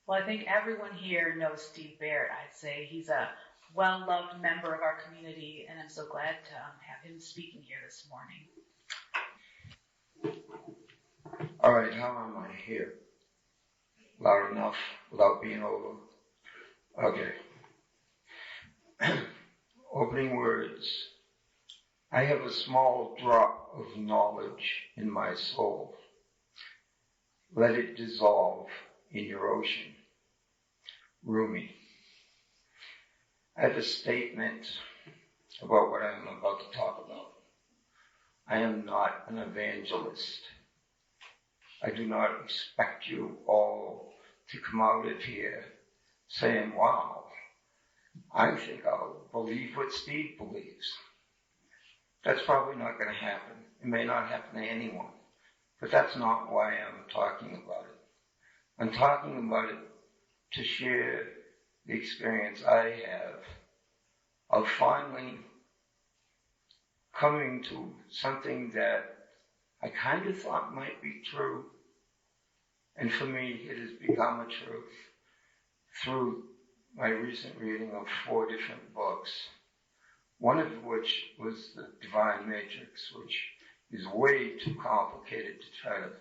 Well, I think everyone here knows Steve Barrett. I'd say he's a well-loved member of our community, and I'm so glad to have him speaking here this morning. All right, how am I here? Loud enough without being over? Okay. Opening words. I have a small drop of knowledge in my soul. Let it dissolve in your ocean. Rumi. I have a statement about what I'm about to talk about. I am not an evangelist. I do not expect you all to come out of here saying, wow, I think I'll believe what Steve believes. That's probably not going to happen. It may not happen to anyone. But that's not why I'm talking about it. I'm talking about it to share the experience I have of finally coming to something that I kind of thought might be true. And for me, it has become a truth through my recent reading of 4 different books, one of which was The Divine Matrix, which is way too complicated to try to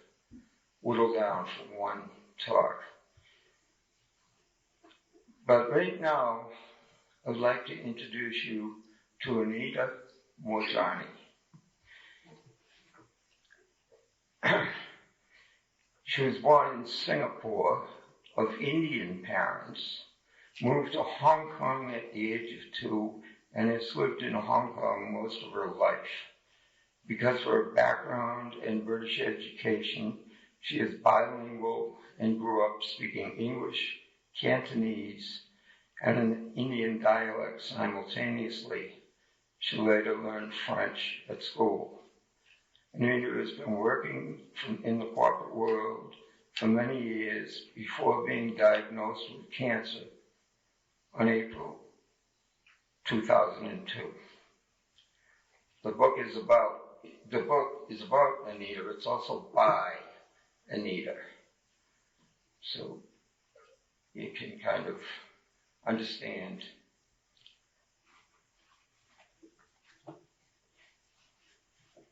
whittle down for one talk. But right now, I'd like to introduce you to Anita Morjani. She was born in Singapore of Indian parents, moved to Hong Kong at the age of 2, and has lived in Hong Kong most of her life. Because of her background and British education, she is bilingual and grew up speaking English, Cantonese, and an Indian dialect simultaneously. She later learned French at school. Anita has been working in the corporate world for many years before being diagnosed with cancer on April 2002. The book is about Anita. It's also by Anita. So you can kind of understand.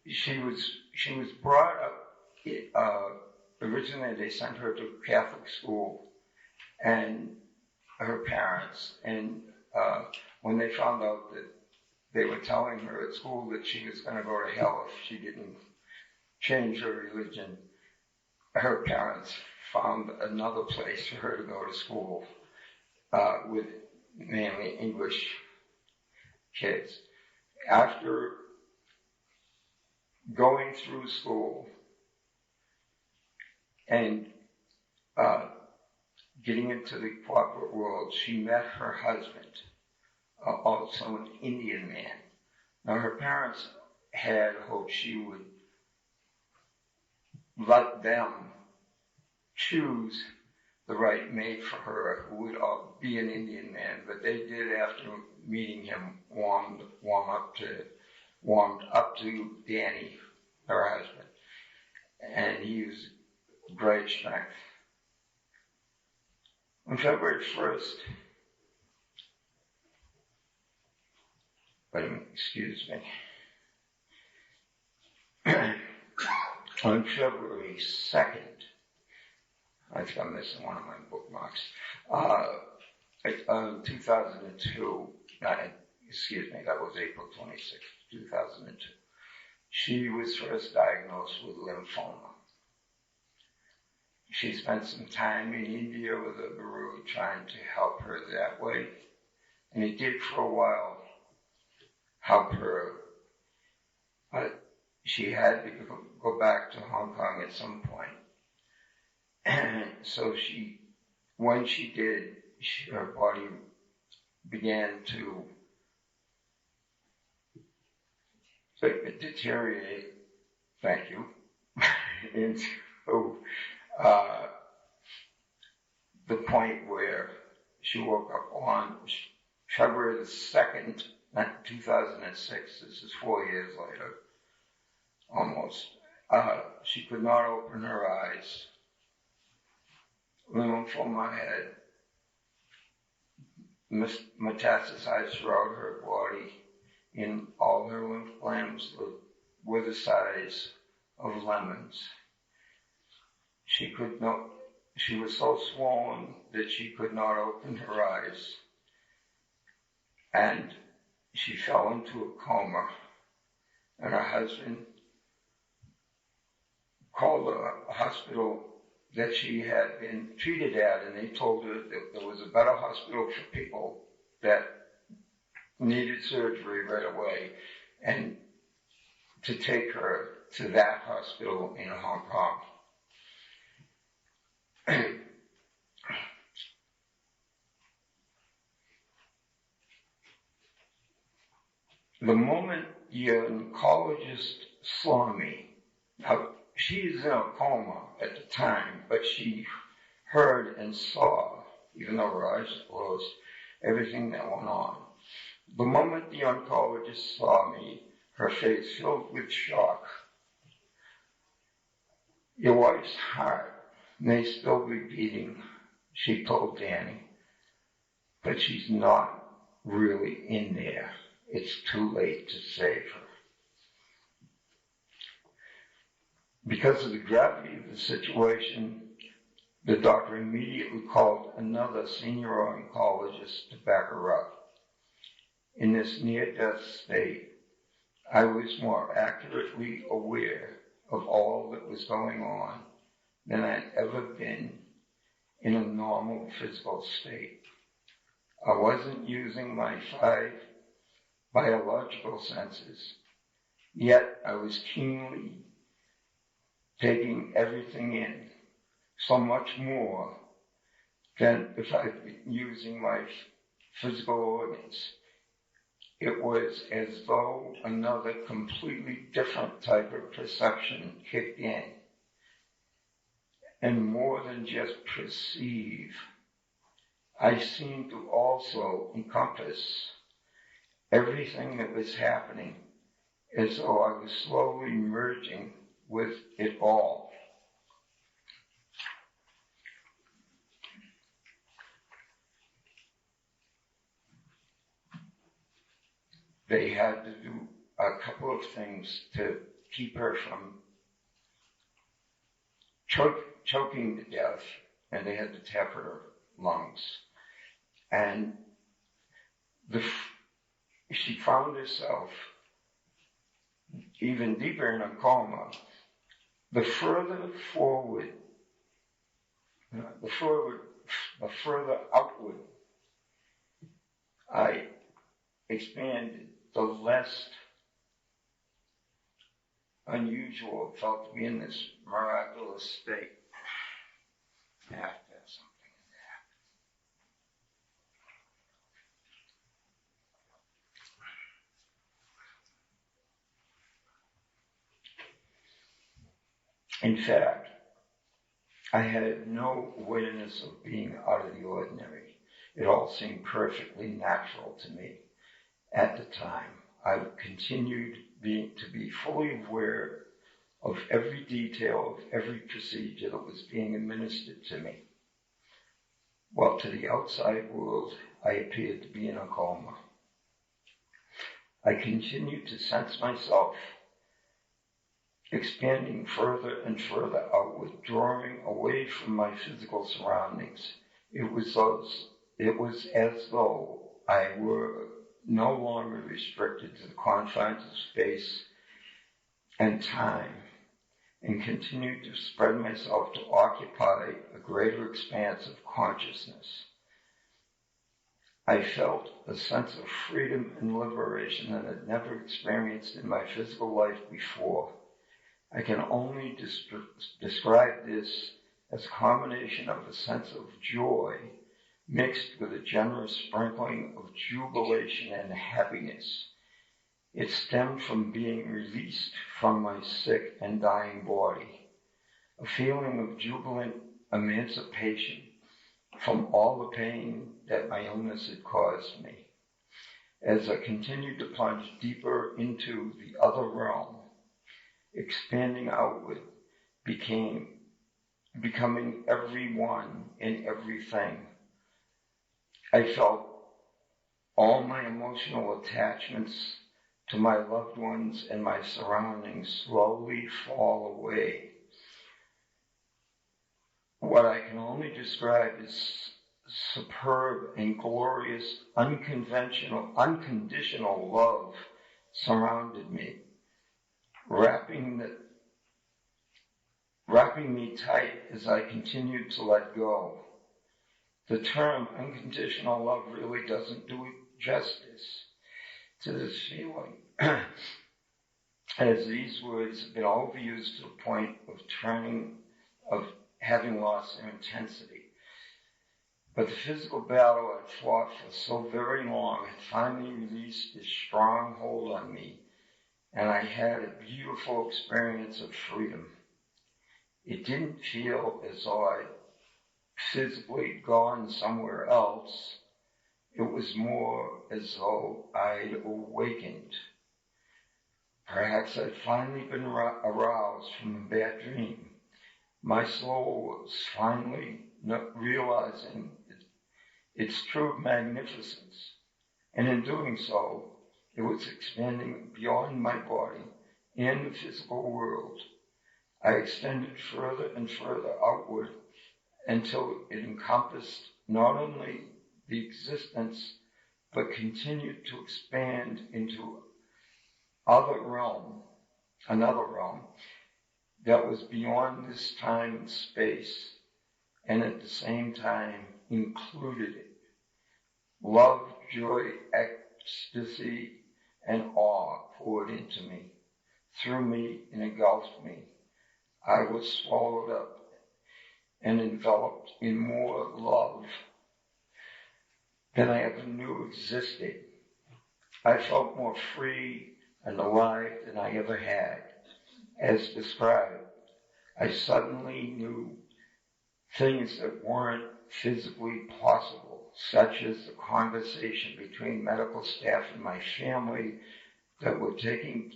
She was brought up, originally they sent her to Catholic school, and her parents, and when they found out that they were telling her at school that she was going to go to hell if she didn't change her religion, her parents found another place for her to go to school with mainly English kids. After going through school and getting into the corporate world, she met her husband, also an Indian man. Now, her parents had hoped she would let them choose the right mate for her, who would be an Indian man, but they did, after meeting him, warmed up to Danny, her husband, and he was great strength. On February 1st, excuse me, on February 2nd, I think I'm missing one of my bookmarks, 2002, that was April 26th, 2002. She was first diagnosed with lymphoma. She spent some time in India with a guru trying to help her that way, and it did for a while help her, but she had to go back to Hong Kong at some point. And so when she did, her body began to deteriorate, thank you, into the point where she woke up on February the 2nd, 2006, this is 4 years later, almost. She could not open her eyes, lymphoma had metastasized throughout her body, and all her lymph glands were the size of lemons. She was so swollen that she could not open her eyes, and she fell into a coma, and her husband called a hospital that she had been treated at, and they told her that there was a better hospital for people that needed surgery right away, and to take her to that hospital in Hong Kong. The moment the oncologist saw me, now she's in a coma at the time, but she heard and saw, even though her eyes were closed, everything that went on. The moment the oncologist saw me, her face filled with shock. Your wife's heart may still be beating, she told Danny, but she's not really in there. It's too late to save her. Because of the gravity of the situation, the doctor immediately called another senior oncologist to back her up. In this near-death state, I was more accurately aware of all that was going on than I'd ever been in a normal physical state. I wasn't using my 5 biological senses, yet I was keenly taking everything in, so much more than if I'd been using my physical organs. It was as though another completely different type of perception kicked in. And more than just perceive, I seemed to also encompass everything that was happening, as though I was slowly merging with it all. They had to do a couple of things to keep her from choking to death, and they had to tap her lungs. And she found herself even deeper in a coma. The further outward I expanded, the less unusual it felt to be in this miraculous state. I have to have something in there. In fact, I had no awareness of being out of the ordinary. It all seemed perfectly natural to me at the time. I continued to be fully aware of every detail of every procedure that was being administered to me. While to the outside world, I appeared to be in a coma. I continued to sense myself expanding further and further outward, drawing away from my physical surroundings. It was as though I were no longer restricted to the confines of space and time, and continued to spread myself to occupy a greater expanse of consciousness. I felt a sense of freedom and liberation that I'd never experienced in my physical life before. I can only describe this as a combination of a sense of joy mixed with a generous sprinkling of jubilation and happiness. It stemmed from being released from my sick and dying body, a feeling of jubilant emancipation from all the pain that my illness had caused me. As I continued to plunge deeper into the other realm, expanding outward became becoming everyone and everything. I felt all my emotional attachments to my loved ones and my surroundings slowly fall away. What I can only describe as superb and glorious, unconditional love surrounded me, wrapping me tight as I continued to let go. The term unconditional love really doesn't do justice to this feeling, as these words have been overused to the point of having lost their intensity. But the physical battle I'd fought for so very long had finally released its strong hold on me, and I had a beautiful experience of freedom. It didn't feel as though I'd physically gone somewhere else. It was more as though I'd awakened. Perhaps I'd finally been aroused from a bad dream. My soul was finally realizing its true magnificence, and in doing so, it was expanding beyond my body and the physical world. I extended further and further outward until it encompassed not only the existence, but continued to expand into another realm that was beyond this time and space, and at the same time included it. Love, joy, ecstasy, and awe poured into me, through me, and engulfed me. I was swallowed up and enveloped in more love than I ever knew existed. I felt more free and alive than I ever had. As described, I suddenly knew things that weren't physically possible, such as the conversation between medical staff and my family that were taking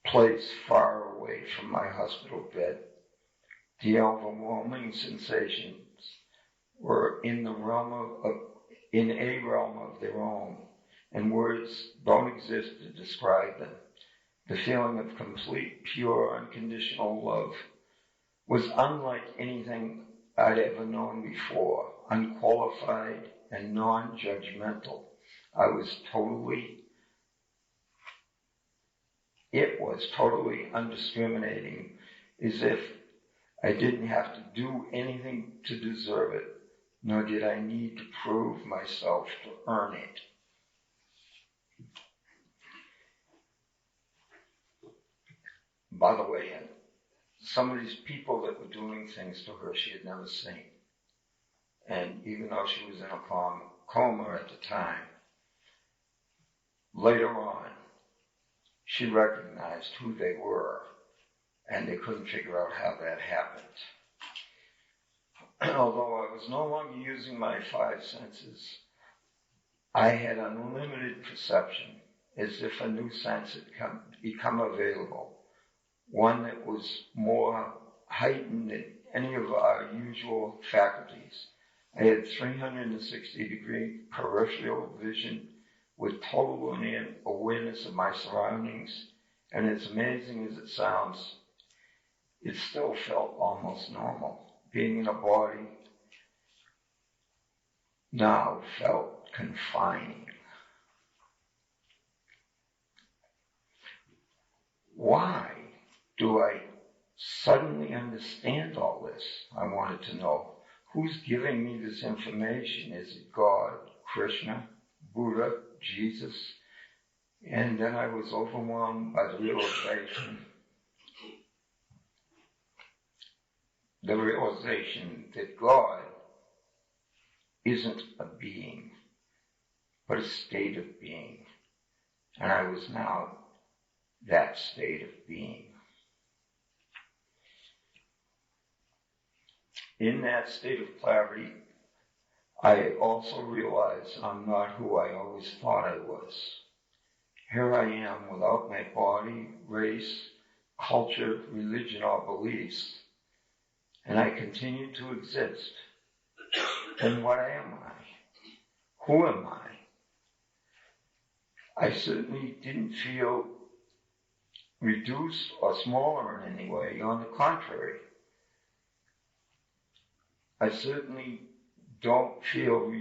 place far away from my hospital bed. The overwhelming sensations were in a realm of their own, and words don't exist to describe them. The feeling of complete, pure, unconditional love was unlike anything I'd ever known before, unqualified and non-judgmental. It was totally undiscriminating, as if I didn't have to do anything to deserve it, nor did I need to prove myself to earn it. By the way, some of these people that were doing things to her she had never seen. And even though she was in a coma at the time, later on, she recognized who they were, and they couldn't figure out how that happened. Although I was no longer using my five senses, I had unlimited perception, as if a new sense had become available, one that was more heightened than any of our usual faculties. I had 360-degree peripheral vision with total awareness of my surroundings, and as amazing as it sounds, it still felt almost normal. Being in a body now felt confining. Why do I suddenly understand all this? I wanted to know. Who's giving me this information? Is it God, Krishna, Buddha, Jesus? And then I was overwhelmed by the realization that God isn't a being, but a state of being. And I was now that state of being. In that state of clarity, I also realized I'm not who I always thought I was. Here I am without my body, race, culture, religion, or beliefs, and I continue to exist, then what am I? Who am I? I certainly didn't feel reduced or smaller in any way. On the contrary, I certainly don't feel,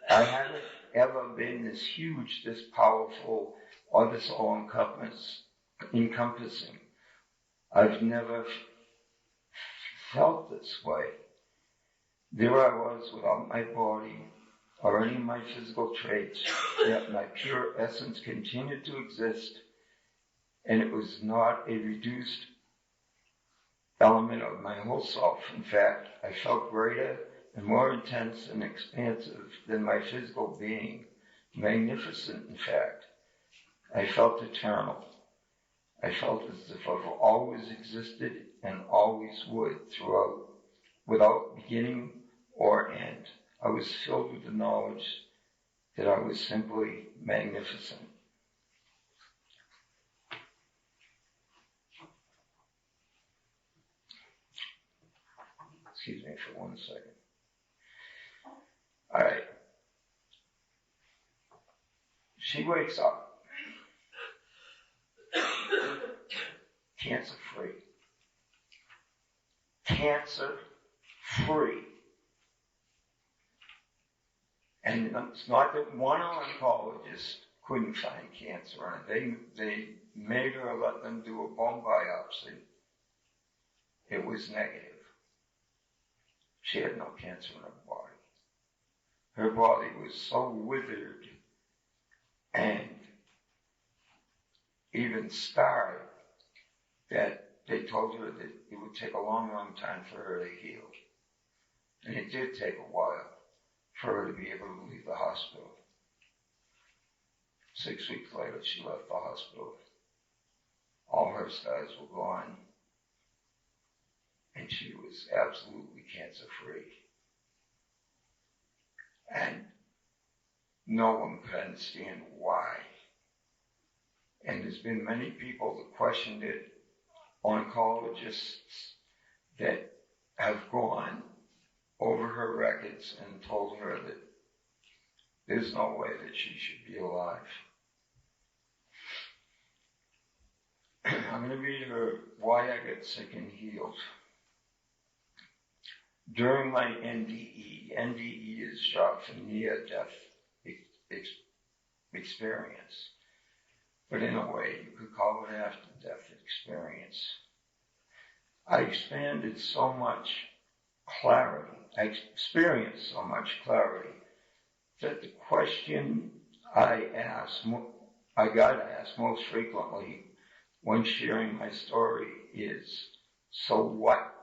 I haven't ever been this huge, this powerful, or this all-encompassing. I've never felt this way. There I was without my body or any of my physical traits, yet my pure essence continued to exist, and it was not a reduced element of my whole self. In fact, I felt greater and more intense and expansive than my physical being. Magnificent, in fact. I felt eternal. I felt as if I've always existed and always would throughout, without beginning or end. I was filled with the knowledge that I was simply magnificent. Excuse me for 1 second. All right. She wakes up. Cancer-free. Cancer-free. And it's not that one oncologist couldn't find cancer on it. They made her let them do a bone biopsy. It was negative. She had no cancer in her body. Her body was so withered and even scarred that they told her that it would take a long, long time for her to heal. And it did take a while for her to be able to leave the hospital. 6 weeks later, she left the hospital. All her scars were gone, and she was absolutely cancer-free. And no one could understand why. And there's been many people that questioned it, oncologists that have gone over her records and told her that there's no way that she should be alive. I'm going to read her why I got sick and healed. During my NDE is short for near-death experience, but in a way you could call it after-death experience. I expanded so much clarity. I experienced so much clarity that the question I got asked most frequently when sharing my story is, so what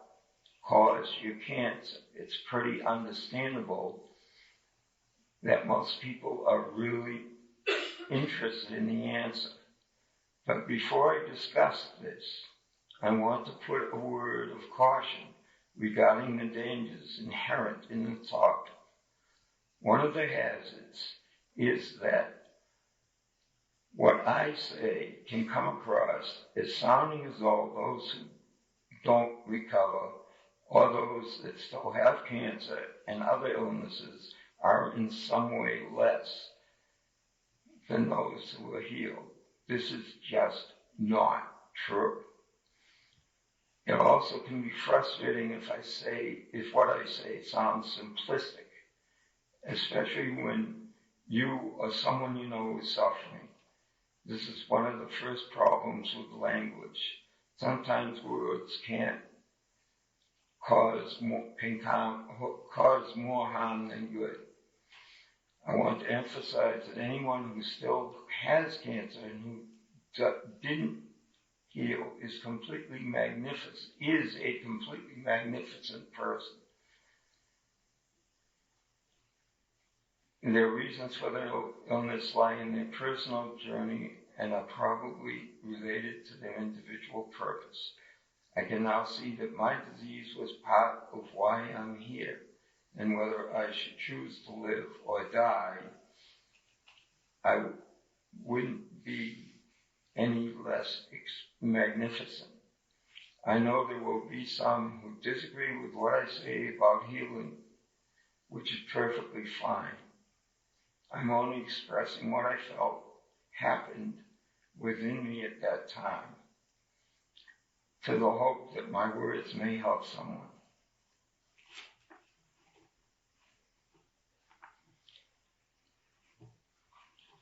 caused your cancer? It's pretty understandable that most people are really interested in the answer. But before I discuss this, I want to put a word of caution regarding the dangers inherent in the talk. One of the hazards is that what I say can come across as sounding as though those who don't recover or those that still have cancer and other illnesses are in some way less than those who are healed. This is just not true. It also can be frustrating if what I say sounds simplistic, especially when you or someone you know is suffering. This is one of the first problems with language. Sometimes words can cause more harm than good. I want to emphasize that anyone who still has cancer and who didn't heal is a completely magnificent person. Their reasons for their illness lie in their personal journey and are probably related to their individual purpose. I can now see that my disease was part of why I'm here, and whether I should choose to live or die, I wouldn't be any less magnificent. I know there will be some who disagree with what I say about healing, which is perfectly fine. I'm only expressing what I felt happened within me at that time, to the hope that my words may help someone.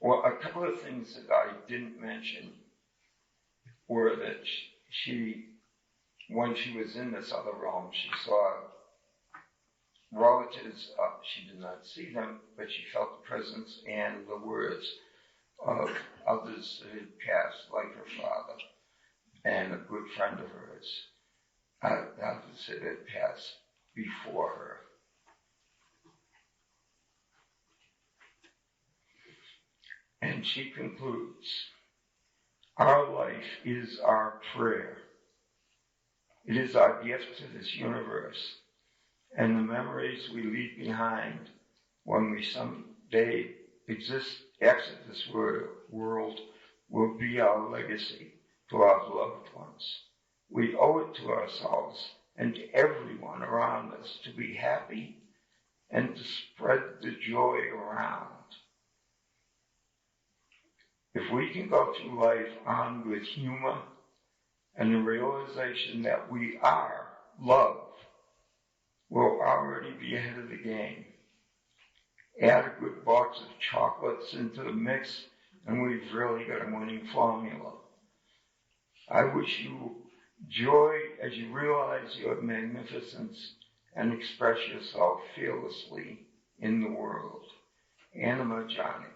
Well, a couple of things that I didn't mention were that she, when she was in this other realm, she saw relatives. She did not see them, but she felt the presence and the words of others that had passed, like her father and a good friend of hers, others that had passed before her. And she concludes, our life is our prayer. It is our gift to this universe, and the memories we leave behind when we someday exit this world will be our legacy to our loved ones. We owe it to ourselves and to everyone around us to be happy and to spread the joy around. If we can go through life armed with humor and the realization that we are love, we'll already be ahead of the game. Add a good box of chocolates into the mix, and we've really got a winning formula. I wish you joy as you realize your magnificence and express yourself fearlessly in the world. Anima Johnny.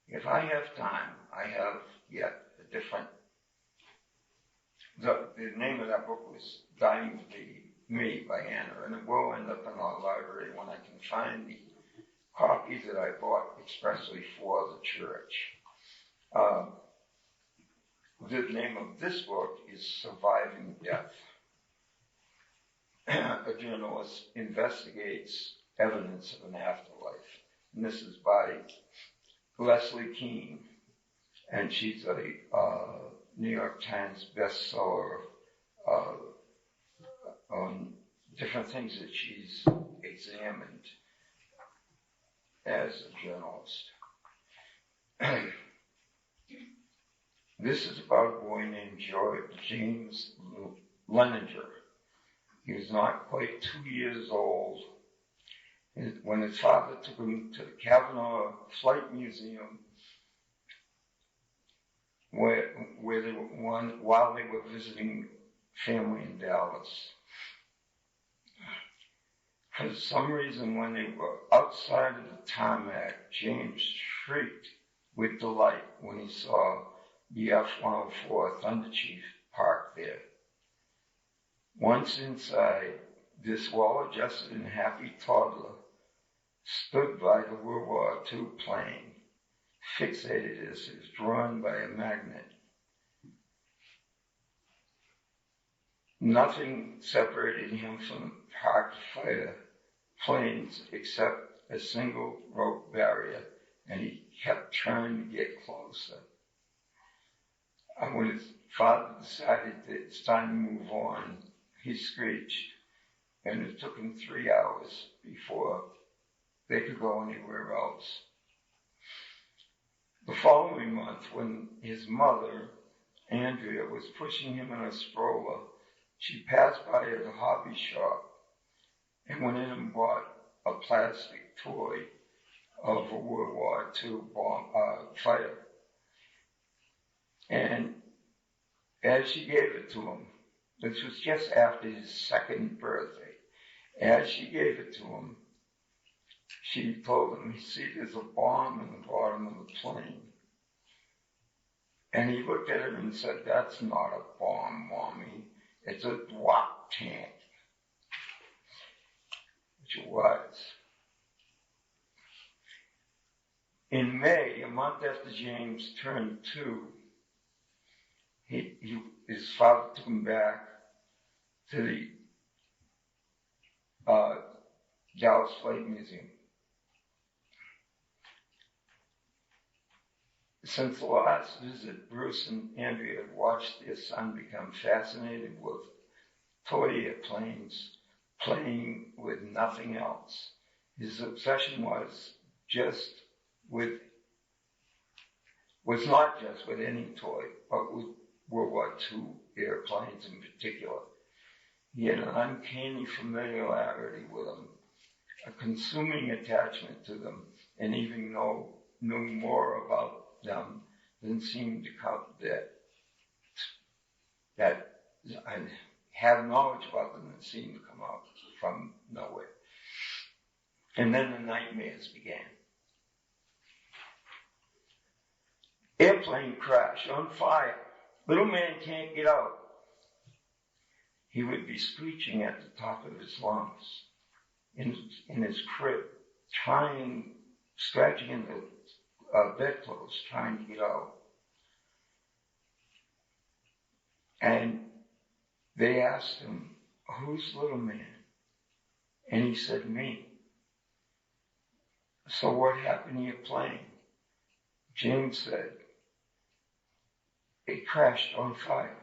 If I have time, I have yet a different. The name of that book was Dying to Be Me by Anna, and it will end up in our library when I can find the copies that I bought expressly for the church. The name of this book is Surviving Death. A journalist investigates evidence of an afterlife. And this is by Leslie Keene, and she's a New York Times bestseller on different things that she's examined as a journalist. This is about a boy named James Leninger. He was not quite 2 years old when his father took him to the Kavanaugh Flight Museum, while they were visiting family in Dallas. For some reason, when they were outside of the tarmac, James shrieked with delight when he saw the F-104 Thunder Chief parked there. Once inside, this well-adjusted and happy toddler stood by the World War II plane, fixated as if drawn by a magnet. Nothing separated him from parked fighter planes except a single rope barrier, and he kept trying to get closer. And when his father decided that it's time to move on, he screeched, and it took him 3 hours before they could go anywhere else. The following month, when his mother, Andrea, was pushing him in a stroller, she passed by at a hobby shop and went in and bought a plastic toy of a World War II fighter. And as she gave it to him, this was just after his second birthday, as she gave it to him, she told him, see, there's a bomb in the bottom of the plane. And he looked at her and said, that's not a bomb, Mommy. It's a drop tank. Which it was. In May, a month after James turned 2, his father took him back to the Dallas Flight Museum. Since the last visit, Bruce and Andrea had watched their son become fascinated with toy airplanes, playing with nothing else. His obsession was not just with any toy, but with World War II airplanes in particular. He had an uncanny familiarity with them, a consuming attachment to them, and even knew more about them than seemed to come that I have knowledge about them that seemed to come out from nowhere. And then the nightmares began. Airplane crash, on fire. Little man can't get out. He would be screeching at the top of his lungs in his crib, scratching in the bedclothes, trying to get out. And they asked him, "Who's little man?" And he said, "Me." "So what happened to your plane?" James said, "It crashed on fire."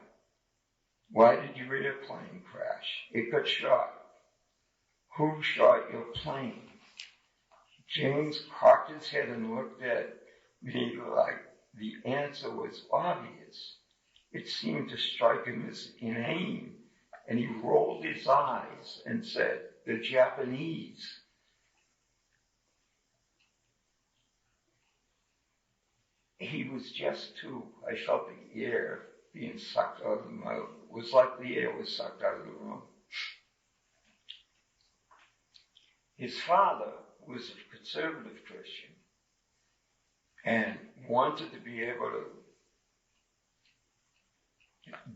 "Why did your airplane crash?" "It got shot." "Who shot your plane?" James cocked his head and looked at me like the answer was obvious. It seemed to strike him as inane, and he rolled his eyes and said, "The Japanese." He was just two. I felt the air being sucked out of him. It was like the air was sucked out of the room. His father was a conservative Christian and wanted to be able to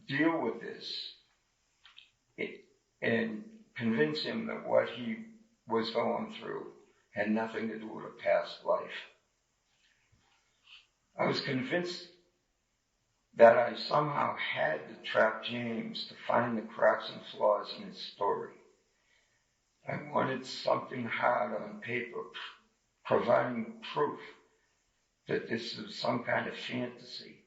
deal with this and convince him that what he was going through had nothing to do with a past life. I was convinced that I somehow had to trap James to find the cracks and flaws in his story. I wanted something hard on paper, providing proof that this was some kind of fantasy.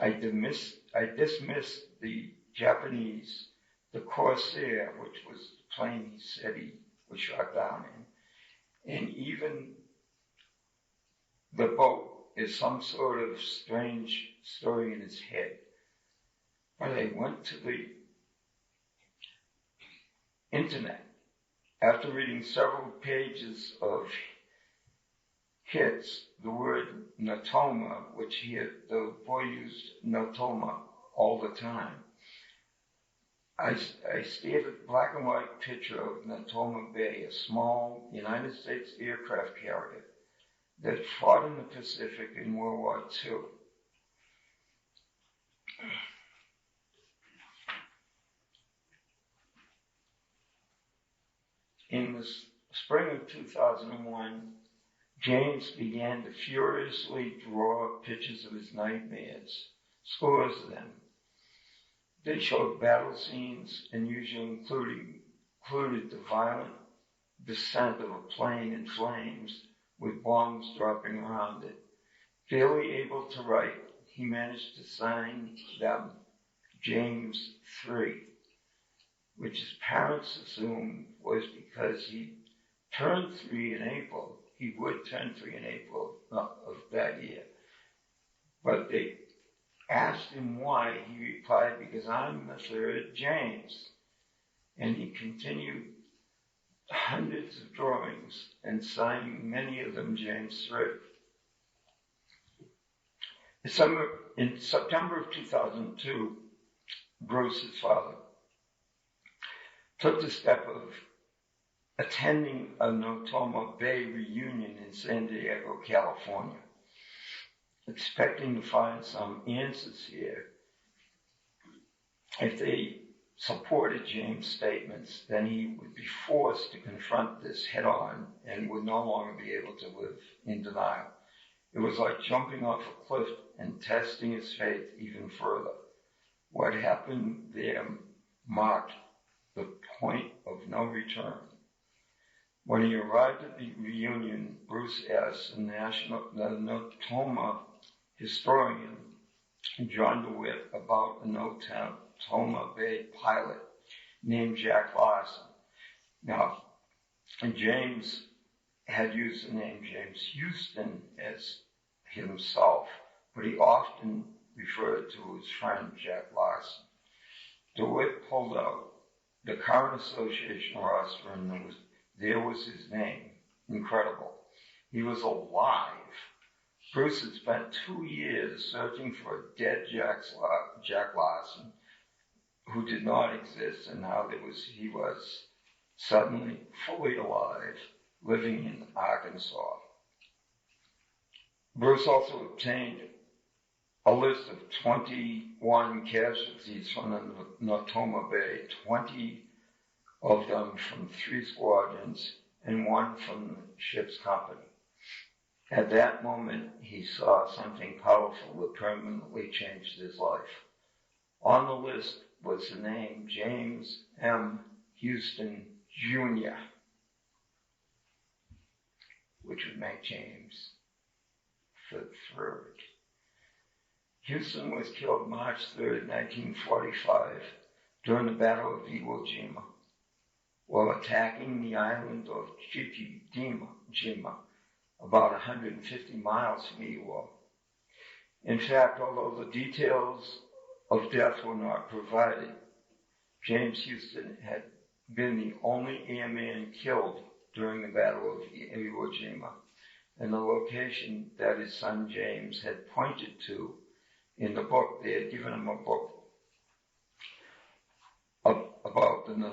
I dismissed the Japanese, the Corsair, which was the plane he said he was shot down in, and even the boat is some sort of strange story in his head. But I went to the internet after reading several pages of hits, the word Natoma, which the boy used Natoma all the time. I stared at a black and white picture of Natoma Bay, a small United States aircraft carrier that fought in the Pacific in World War II. In the spring of 2001, James began to furiously draw pictures of his nightmares, scores of them. They showed battle scenes and usually included the violent descent of a plane in flames with bombs dropping around it. Barely able to write, he managed to sign them James 3, which his parents assumed was because he turned 3 in April. He would turn 3 in April of that year. But they asked him why. He replied, "Because I'm the third James." And he continued hundreds of drawings and signed many of them James 3. In September of 2002, Bruce, his father, took the step of attending a Natoma Bay reunion in San Diego, California, expecting to find some answers here. If they supported James' statements, then he would be forced to confront this head-on and would no longer be able to live in denial. It was like jumping off a cliff and testing his faith even further. What happened there marked the point of no return. When he arrived at the reunion, Bruce asked the Natoma historian John DeWitt about an Otoma Bay pilot named Jack Larson. Now, James had used the name James Houston as himself, but he often referred to his friend Jack Larson. DeWitt pulled out the current association roster, and there was his name. Incredible. He was alive. Bruce had spent 2 years searching for a dead Jack Larson who did not exist, and now he was suddenly fully alive, living in Arkansas. Bruce also obtained a list of 21 casualties from the Natoma Bay, 20 of them from 3 squadrons and 1 from the ship's company. At that moment, he saw something powerful that permanently changed his life. On the list was the name James M. Houston, Jr., which would make James the third. Houston was killed March 3rd, 1945, during the Battle of Iwo Jima, while attacking the island of Jima, about 150 miles from Iwo. In fact, although the details of death were not provided, James Houston had been the only airman killed during the Battle of Iwo Jima, and the location that his son James had pointed to in the book. They had given him a book about the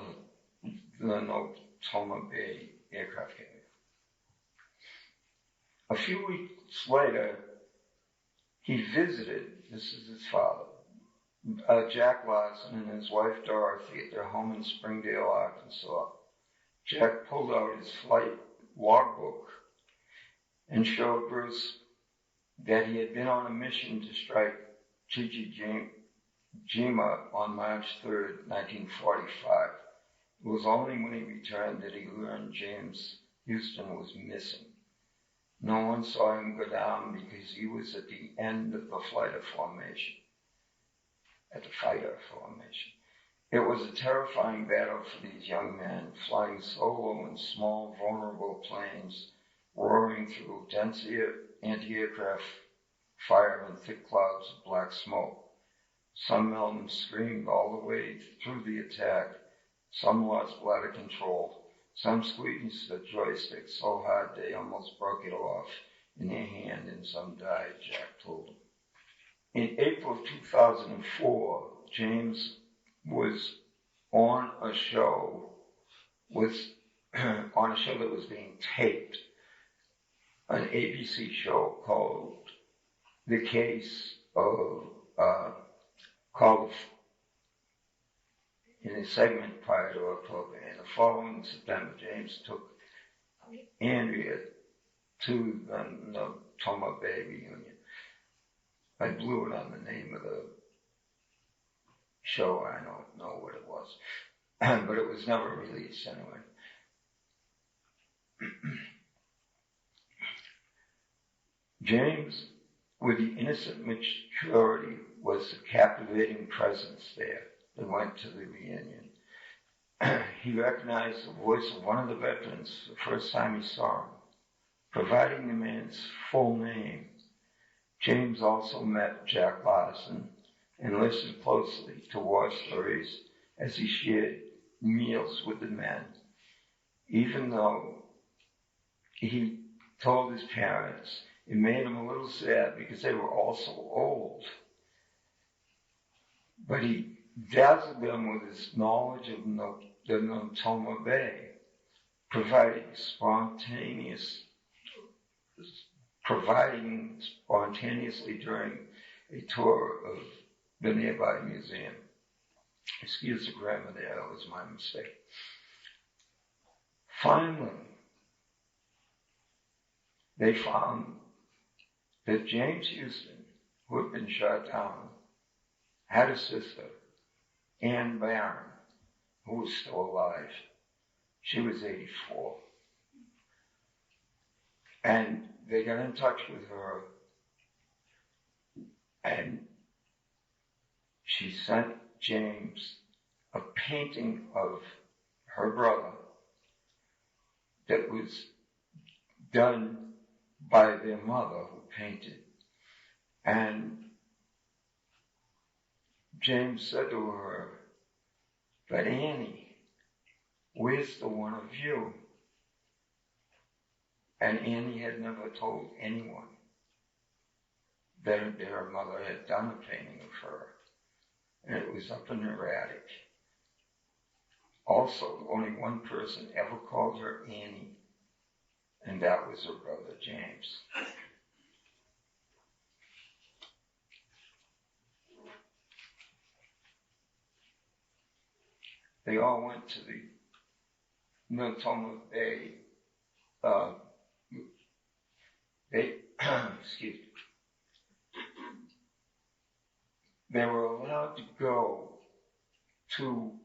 Natoma Bay aircraft carrier. A few weeks later, he visited, this is his father, Jack Larson and his wife Dorothy at their home in Springdale, Arkansas. Jack pulled out his flight logbook and showed Bruce that he had been on a mission to strike Jima on March 3rd, 1945. It was only when he returned that he learned James Houston was missing. No one saw him go down because he was at the end of the fighter formation. It was a terrifying battle for these young men, flying solo in small, vulnerable planes, roaring through dense anti-aircraft fire and thick clouds of black smoke. Some of them screamed all the way through the attack. Some lost bladder control. Some squeezed the joystick so hard they almost broke it off in their hand, and some died, Jack told him. In April of 2004, James was on a show that was being taped, an ABC show called The Case of, in a segment prior to October. And the following September, James took Andrea to the Natoma Bay reunion. I blew it on the name of the show. I don't know what it was, but it was never released anyway. James, with the innocent maturity, was the captivating presence there that went to the reunion. He recognized the voice of one of the veterans the first time he saw him, providing the man's full name. James also met Jack Larson and listened closely to war stories as he shared meals with the men, even though he told his parents it made him a little sad because they were all so old. But he dazzled them with his knowledge of the Natoma Bay, providing spontaneously during a tour of the nearby museum. Excuse the grammar there, that was my mistake. Finally, they found that James Houston, who had been shot down, had a sister, Ann Barrett, who was still alive. She was 84. And they got in touch with her And she sent James a painting of her brother that was done by their mother who painted. And James said to her, "But Annie, where's the one of you?" And Annie had never told anyone that her mother had done a painting of her. And it was up in her attic. Also, only one person ever called her Annie, and that was her brother James. They all went to the Natoma Bay. Excuse me. They were allowed to go to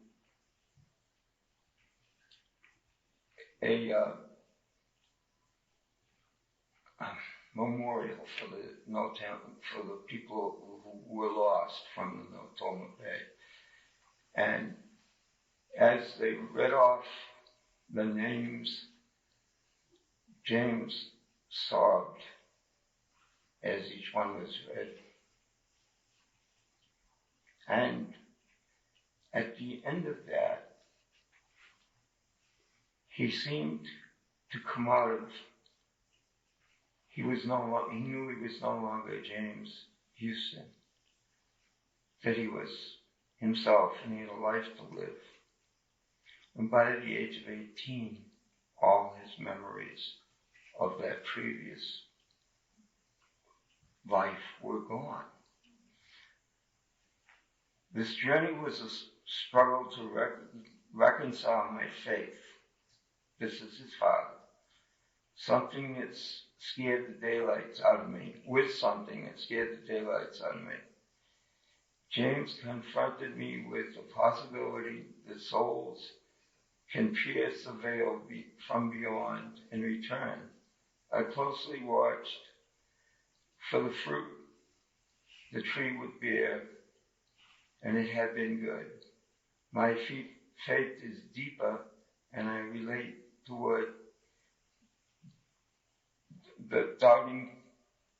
a memorial for the people who were lost from the Natoma Bay. And as they read off the names, James sobbed as each one was read. And at the end of that, he seemed to come out of, he knew he was no longer James Houston, that he was himself and he had a life to live. And by the age of 18, all his memories of that previous life were gone. This journey was a struggle to reconcile my faith. This is his father. Something that scared the daylights out of me, with something that scared the daylights out of me. James confronted me with the possibility that souls can pierce the veil from beyond and return. I closely watched for the fruit the tree would bear, and it had been good. My faith is deeper, and I relate to what the doubting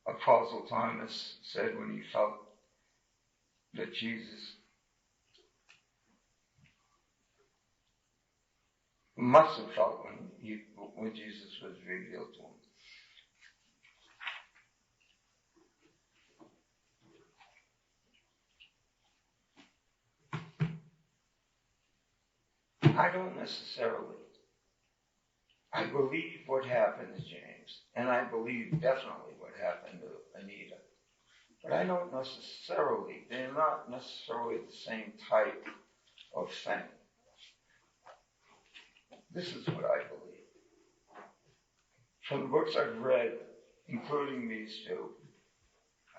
Apostle Thomas said when he felt that Jesus must have felt when Jesus was revealed to him. I don't necessarily. I believe what happened to James, and I believe definitely what happened to Anita. But I don't necessarily, they're not necessarily the same type of thing. This is what I believe. From the books I've read, including these two,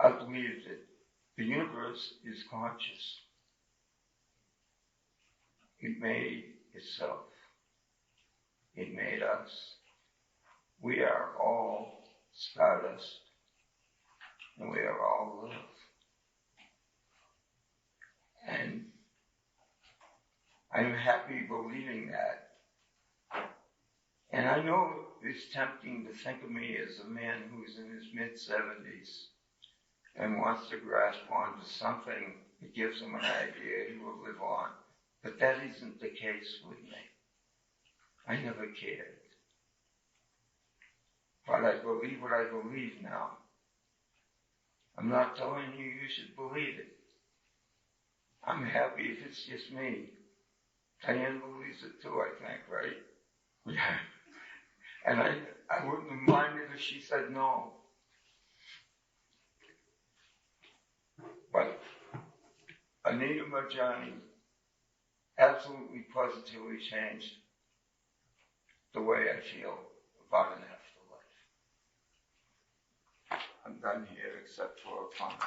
I believe that the universe is conscious. It made itself. It made us. We are all stardust, and we are all love. And I'm happy believing that. And I know it's tempting to think of me as a man who's in his mid-70s and wants to grasp onto something that gives him an idea he will live on. But that isn't the case with me. I never cared. But I believe what I believe now. I'm not telling you you should believe it. I'm happy if it's just me. Diane believes it too, I think, right? Yeah. And I wouldn't have minded if she said no. But Anita Marjani absolutely positively changed the way I feel about an afterlife. I'm done here except for a comment.